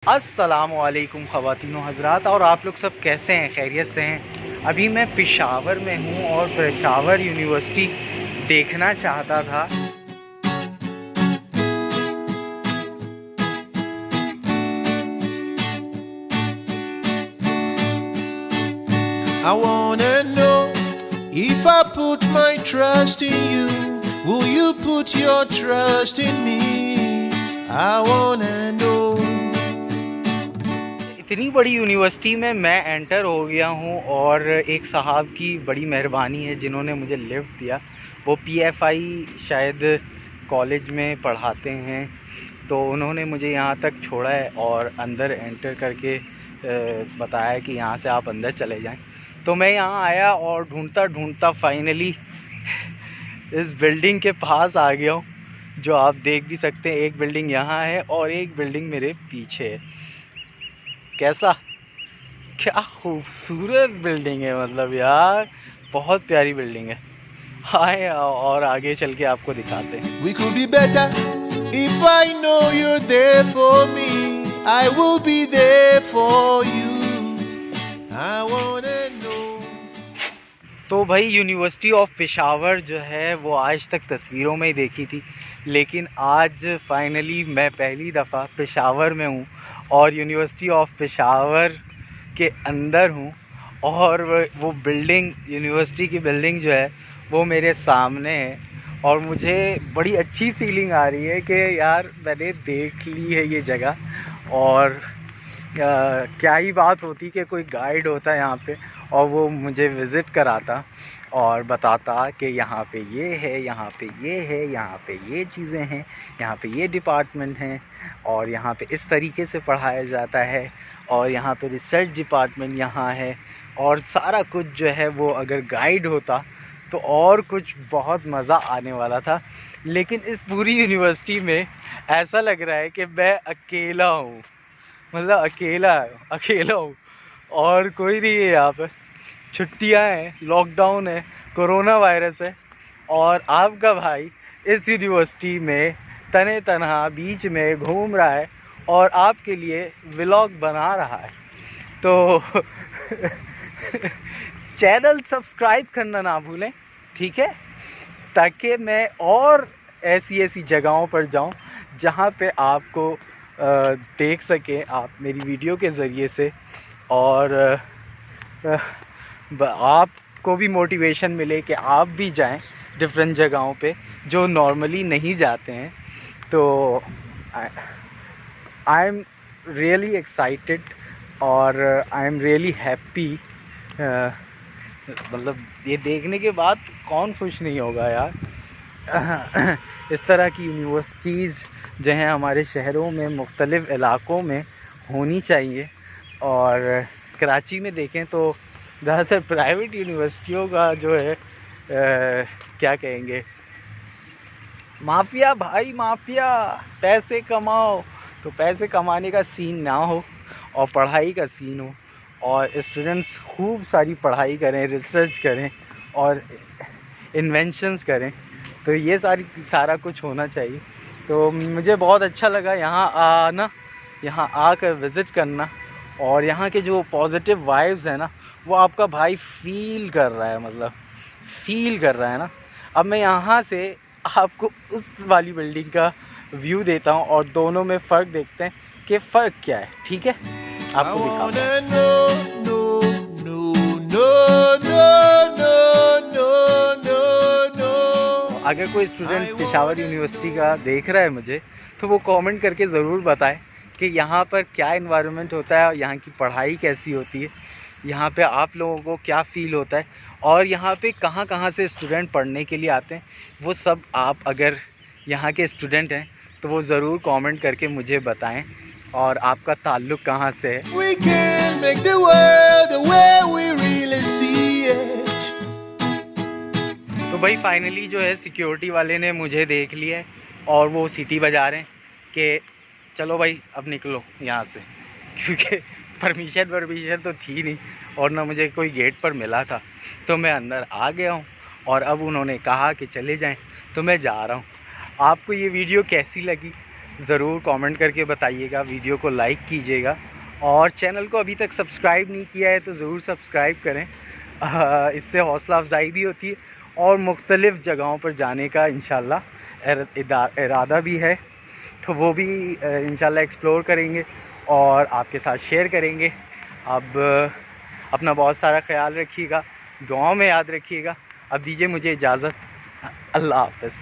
अस्सलामुअलैकुम ख़वातीनो हज़रात, और आप लोग सब कैसे हैं? खैरियत से हैं? अभी मैं पेशावर में हूँ और पेशावर यूनिवर्सिटी देखना चाहता था। I wanna know if I put my trust in you, will you put your trust in me? I wanna know. इतनी बड़ी यूनिवर्सिटी में मैं एंटर हो गया हूँ और एक साहब की बड़ी मेहरबानी है जिन्होंने मुझे लिफ्ट दिया। वो पीएफआई शायद कॉलेज में पढ़ाते हैं, तो उन्होंने मुझे यहाँ तक छोड़ा है और अंदर एंटर करके बताया कि यहाँ से आप अंदर चले जाएं। तो मैं यहाँ आया और ढूंढता ढूंढता फाइनली इस बिल्डिंग के पास आ गया हूँ, जो आप देख भी सकते हैं। एक बिल्डिंग यहाँ है और एक बिल्डिंग मेरे पीछे है। कैसा, क्या खूबसूरत बिल्डिंग है, मतलब यार बहुत प्यारी बिल्डिंग है। आए और आगे चल के आपको दिखाते हैं। We could be better if I know you're there for me. I will be there for you. I wanna know. तो भाई यूनिवर्सिटी ऑफ पेशावर जो है वो आज तक तस्वीरों में ही देखी थी, लेकिन आज फाइनली मैं पहली दफ़ा पेशावर में हूँ और यूनिवर्सिटी ऑफ पेशावर के अंदर हूँ। और वो बिल्डिंग, यूनिवर्सिटी की बिल्डिंग जो है वो मेरे सामने है और मुझे बड़ी अच्छी फीलिंग आ रही है कि यार मैंने देख ली है ये जगह। और क्या ही बात होती कि कोई गाइड होता यहाँ पे और वो मुझे विज़िट कराता और बताता कि यहाँ पे ये है, यहाँ पे ये है, यहाँ पे ये चीज़ें हैं, यहाँ पे ये डिपार्टमेंट हैं और यहाँ पे इस तरीके से पढ़ाया जाता है और यहाँ पे रिसर्च डिपार्टमेंट यहाँ है। और सारा कुछ जो है वो अगर गाइड होता तो और कुछ बहुत मज़ा आने वाला था। लेकिन इस पूरी यूनिवर्सिटी में ऐसा लग रहा है कि मैं अकेला हूँ, मतलब अकेला हूँ और कोई नहीं है यहाँ पर। छुट्टियाँ हैं, लॉकडाउन है, कोरोना वायरस है और आपका भाई इस यूनिवर्सिटी में तने तनहा बीच में घूम रहा है और आपके लिए व्लॉग बना रहा है। तो चैनल सब्सक्राइब करना ना भूलें, ठीक है, ताकि मैं और ऐसी जगहों पर जाऊं जहां पे आपको देख सकें आप मेरी वीडियो के ज़रिए से, और आपको भी मोटिवेशन मिले कि आप भी जाएं डिफरेंट जगहों पे जो नॉर्मली नहीं जाते हैं। तो आई एम रियली एक्साइटेड और आई एम रियली हैप्पी। मतलब ये देखने के बाद कौन खुश नहीं होगा यार। इस तरह की यूनिवर्सिटीज़ जो हैं हमारे शहरों में, मुख्तलिफ़ इलाक़ों में होनी चाहिए। और कराची में देखें तो ज़्यादातर प्राइवेट यूनिवर्सिटियों का जो है क्या कहेंगे, माफिया भाई, माफिया। पैसे कमाओ तो पैसे कमाने का सीन ना हो और पढ़ाई का सीन हो और स्टूडेंट्स खूब सारी पढ़ाई करें, रिसर्च करें और इन्वेंशंस करें। तो ये सारा कुछ होना चाहिए। तो मुझे बहुत अच्छा लगा यहाँ आना, यहाँ आकर विज़िट करना, और यहाँ के जो पॉजिटिव वाइब्स हैं ना वो आपका भाई फील कर रहा है, मतलब फील कर रहा है ना। अब मैं यहाँ से आपको उस वाली बिल्डिंग का व्यू देता हूँ और दोनों में फ़र्क देखते हैं कि फ़र्क क्या है, ठीक है, आपको दिखाता हूँ। अगर कोई स्टूडेंट पेशावर यूनिवर्सिटी का देख रहा है मुझे, तो वो कमेंट करके ज़रूर बताए कि यहाँ पर क्या इन्वायरमेंट होता है और यहाँ की पढ़ाई कैसी होती है, यहाँ पे आप लोगों को क्या फ़ील होता है और यहाँ पे कहाँ कहाँ से स्टूडेंट पढ़ने के लिए आते हैं। वो सब आप अगर यहाँ के स्टूडेंट हैं तो वो ज़रूर कमेंट करके मुझे बताएं और आपका ताल्लुक़ कहाँ से है। We can make the world the way we really see it. तो भाई फाइनली जो है सिक्योरिटी वाले ने मुझे देख लिया है और वो सीटी बजा रहे हैं कि चलो भाई अब निकलो यहाँ से, क्योंकि परमिशन तो थी नहीं और ना मुझे कोई गेट पर मिला था। तो मैं अंदर आ गया हूँ और अब उन्होंने कहा कि चले जाएं, तो मैं जा रहा हूँ। आपको ये वीडियो कैसी लगी ज़रूर कमेंट करके बताइएगा, वीडियो को लाइक कीजिएगा और चैनल को अभी तक सब्सक्राइब नहीं किया है तो ज़रूर सब्सक्राइब करें। इससे हौसला अफजाई भी होती है और मुख्तलिफ़ जगहों पर जाने का इंशाल्लाह इरादा भी है, तो वो भी इंशाल्लाह एक्सप्लोर करेंगे और आपके साथ शेयर करेंगे। अब अपना बहुत सारा ख्याल रखिएगा, दुआओं में याद रखिएगा। अब दीजिए मुझे इजाज़त, अल्लाह हाफ़िज़।